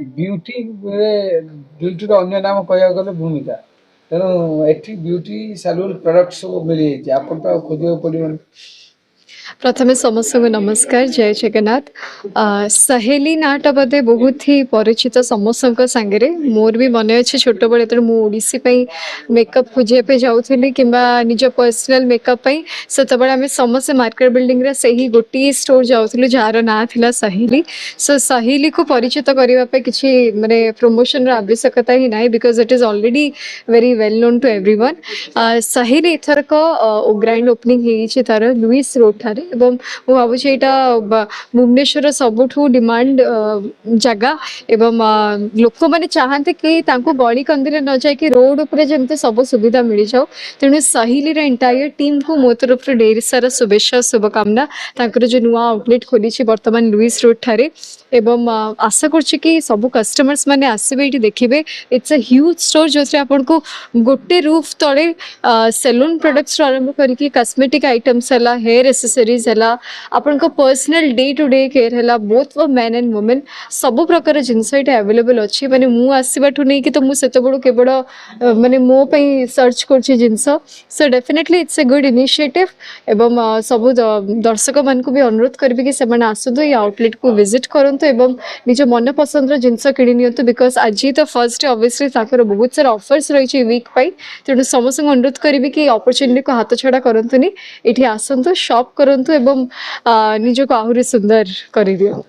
Beauty ब्यूटीर अन्य नाम कह गले भूमिका तेणु एटी ब्यूटी सैलून प्रोडक्ट सब मिल जाए आप खोजा पड़े प्रथमे समस्त को नमस्कार जय जगन्नाथ सहेली नाटा बोधे बहुत ही परिचित समस्त सांगे मोर भी मन अच्छे छोट बड़े मुझे मेकअप खोजापी जाऊली कि निज पर्सनाल मेकअप से आम समस्त मार्केट बिल्डिंग रे से ही गोटे स्टोर जाऊँ जार ना था सहेली सो सहेली को परिचित करने किसी माने प्रमोशन आवश्यकता ही ना because it is already very well known to everyone सहेली एथरक ग्रैंड ओपनिंग होती तार लुईस रोड ठारे एवं मु भावुँ यहाँ भुवनेश्वर सबुठू डिमांड जगह एवं लोक मैंने चाहते कि गली कंदी न जाकि रोड उपर जमी सब सुविधा मिल जाओ तेणु सहेली एंटायर टीम को मो तरफ ढेर सारा शुभेच्छा शुभकामना जो नुआ आउटलेट खोली बर्तमान लुईस रोड ठारे एवं आशा कर सब कस्टमर्स मैंने आसबे ये देखिए इट्स अ ह्यूज स्टोर जो आपन को गोटे रूफ तले सेलून प्रोडक्ट्स आरंभ करके कॉस्मेटिक आइटम्स है हेयर एसेसरीज है आपन को personal day to day care है both for men and women सब प्रकार जिनस ये अवेलेबल अच्छी माने मु आसबाठू नहीं कि तो मुझे बड़ केवल माने मो पई सर्च करछि जिनस so definitely it's a good initiative एवं सब दर्शक मान को भी अनुरोध करी कि से आसतु ये आउटलेट को विजिट करूँ एवं निज मन पसंद जिनस किणी नियंतु बिकज आज तो फर्स्ट डे ऑब्वियसली बहुत सारा ऑफर्स रही वीक पाई तेणु समस्त अनुरोध करी कि अपॉर्चुनिटी को हाथ छड़ा करंतुनी एठी आसंतु शॉप करंतु एवं निज को आहुरी सुंदर कर दियो।